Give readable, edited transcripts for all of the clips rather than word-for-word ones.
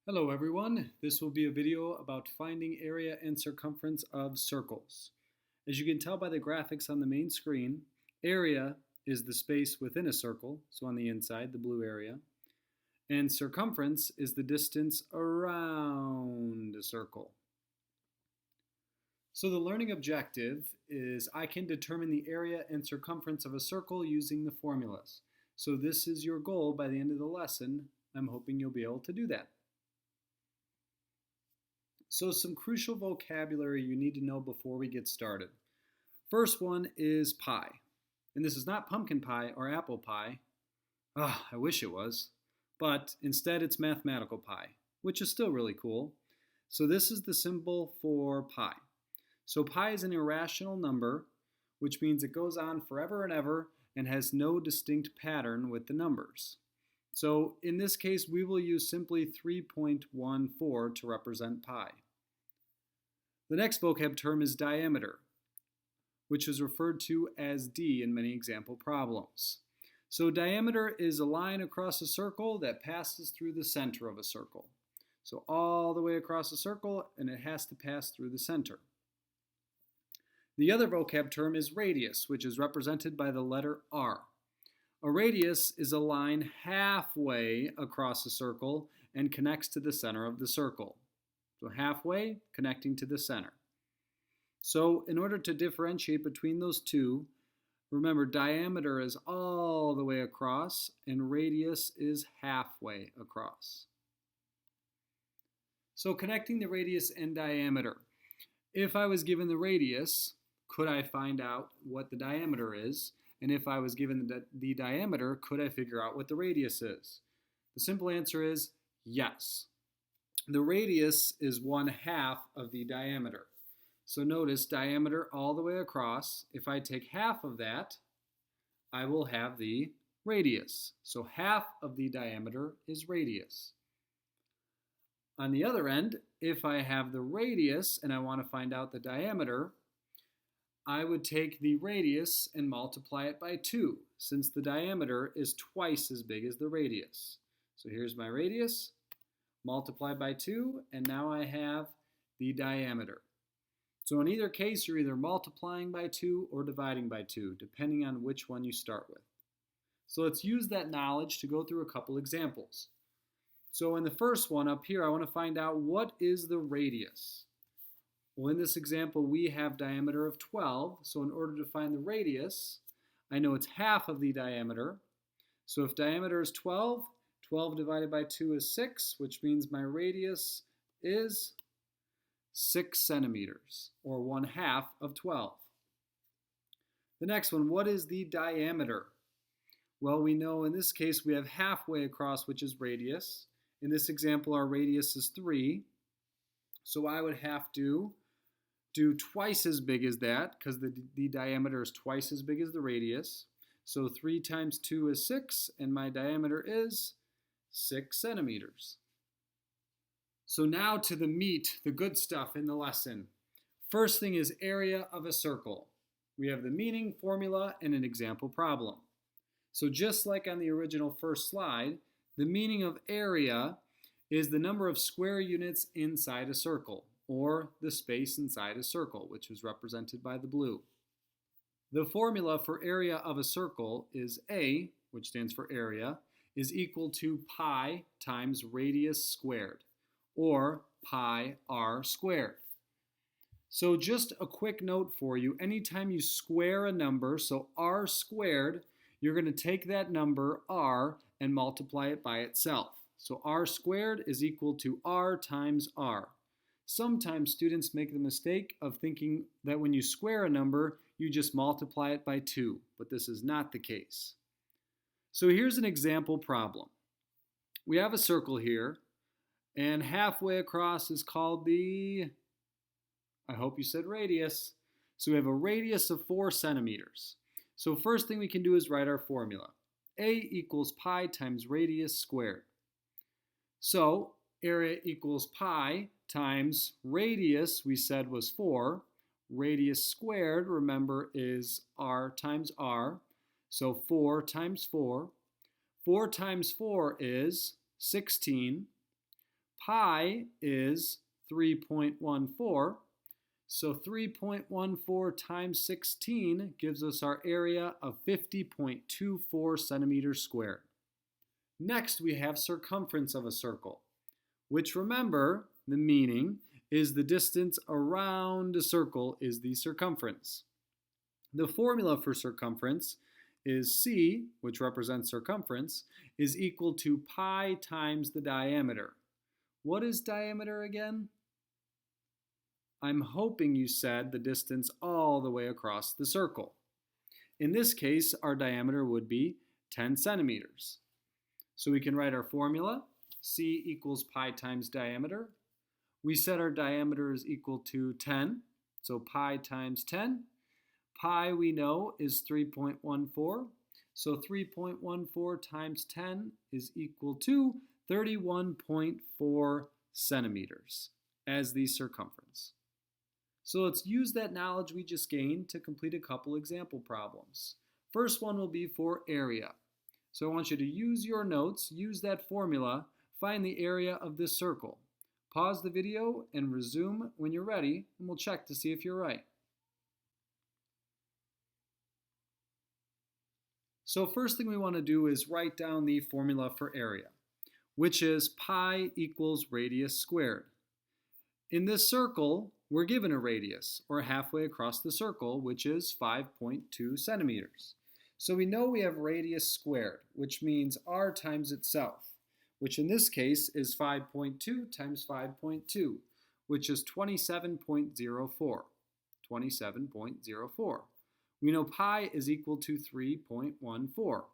Hello everyone, this will be a video about finding area and circumference of circles. As you can tell by the graphics on the main screen, area is the space within a circle, so on the inside, the blue area, and circumference is the distance around a circle. So the learning objective is I can determine the area and circumference of a circle using the formulas. So this is your goal by the end of the lesson. I'm hoping you'll be able to do that. So some crucial vocabulary you need to know before we get started. First one is pie. And this is not pumpkin pie or apple pie. I wish it was. But instead it's mathematical pi, which is still really cool. So this is the symbol for pi. So pi is an irrational number, which means it goes on forever and ever and has no distinct pattern with the numbers. So in this case, we will use simply 3.14 to represent pi. The next vocab term is diameter, which is referred to as d in many example problems. So diameter is a line across a circle that passes through the center of a circle. So all the way across a circle, and it has to pass through the center. The other vocab term is radius, which is represented by the letter r. A radius is a line halfway across a circle and connects to the center of the circle. So halfway, connecting to the center. So in order to differentiate between those two, remember diameter is all the way across and radius is halfway across. So connecting the radius and diameter. If I was given the radius, could I find out what the diameter is? And if I was given the diameter, could I figure out what the radius is? The simple answer is yes. The radius is 1/2 of the diameter. So notice diameter all the way across. If I take half of that, I will have the radius. So half of the diameter is radius. On the other end, if I have the radius and I want to find out the diameter, I would take the radius and multiply it by 2, since the diameter is twice as big as the radius. So here's my radius, multiplied by 2, and now I have the diameter. So in either case, you're either multiplying by 2 or dividing by 2, depending on which one you start with. So let's use that knowledge to go through a couple examples. So in the first one up here, I want to find out what is the radius. Well, in this example, we have diameter of 12. So in order to find the radius, I know it's half of the diameter. So if diameter is 12, 12 divided by 2 is 6, which means my radius is 6 centimeters, or 1/2 of 12. The next one, what is the diameter? Well, we know in this case we have halfway across, which is radius. In this example, our radius is 3. So I would have to do twice as big as that, because the diameter is twice as big as the radius. So 3 times 2 is 6, and my diameter is 6 centimeters. So now to the meat, the good stuff in the lesson. First thing is area of a circle. We have the meaning, formula, and an example problem. So just like on the original first slide, the meaning of area is the number of square units inside a circle, or the space inside a circle, which is represented by the blue. The formula for area of a circle is A, which stands for area, is equal to pi times radius squared, or pi r squared. So just a quick note for you, anytime you square a number, so r squared, you're going to take that number r and multiply it by itself. So r squared is equal to r times r. Sometimes students make the mistake of thinking that when you square a number, you just multiply it by 2, but this is not the case. So here's an example problem. We have a circle here, and halfway across is called the, I hope you said radius. So we have a radius of 4 centimeters. So first thing we can do is write our formula. A equals pi times radius squared. So area equals pi times radius, we said was 4. Radius squared, remember, is r times r. So 4 times 4. 4 times 4 is 16. Pi is 3.14. So 3.14 times 16 gives us our area of 50.24 centimeters squared. Next, we have circumference of a circle, which, remember, the meaning is the distance around a circle is the circumference. The formula for circumference is C, which represents circumference, is equal to pi times the diameter. What is diameter again? I'm hoping you said the distance all the way across the circle. In this case, our diameter would be 10 centimeters. So we can write our formula, C equals pi times diameter. We said our diameter is equal to 10, so pi times 10. Pi, we know, is 3.14, so 3.14 times 10 is equal to 31.4 centimeters as the circumference. So let's use that knowledge we just gained to complete a couple example problems. First one will be for area. So I want you to use your notes, use that formula, find the area of this circle. Pause the video and resume when you're ready, and we'll check to see if you're right. So first thing we want to do is write down the formula for area, which is pi equals radius squared. In this circle, we're given a radius, or halfway across the circle, which is 5.2 centimeters. So we know we have radius squared, which means r times itself, which in this case is 5.2 times 5.2, which is 27.04. 27.04. We know pi is equal to 3.14.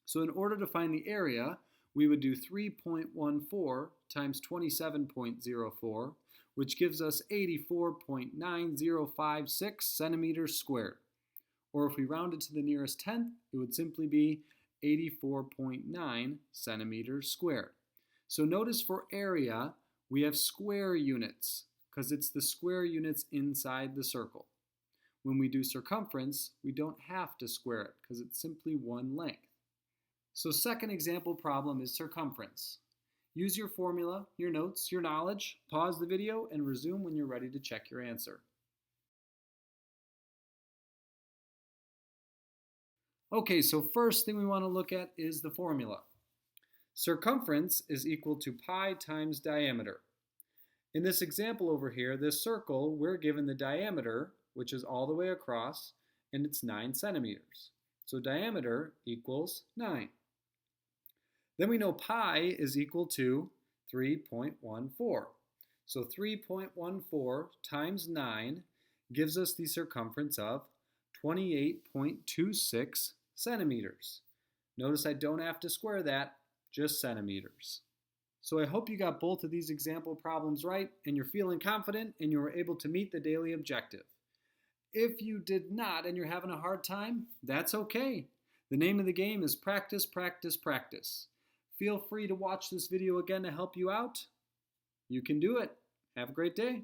So in order to find the area, we would do 3.14 times 27.04, which gives us 84.9056 centimeters squared. Or if we rounded to the nearest tenth, it would simply be 84.9 centimeters squared. So notice for area, we have square units, because it's the square units inside the circle. When we do circumference, we don't have to square it, because it's simply one length. So second example problem is circumference. Use your formula, your notes, your knowledge, pause the video, and resume when you're ready to check your answer. Okay, so first thing we want to look at is the formula. Circumference is equal to pi times diameter. In this example over here, this circle, we're given the diameter, which is all the way across, and it's 9 centimeters. So diameter equals 9. Then we know pi is equal to 3.14. So 3.14 times 9 gives us the circumference of 28.26 centimeters. Notice I don't have to square that, just centimeters. So I hope you got both of these example problems right and you're feeling confident and you were able to meet the daily objective. If you did not and you're having a hard time, that's okay. The name of the game is practice, practice, practice. Feel free to watch this video again to help you out. You can do it. Have a great day.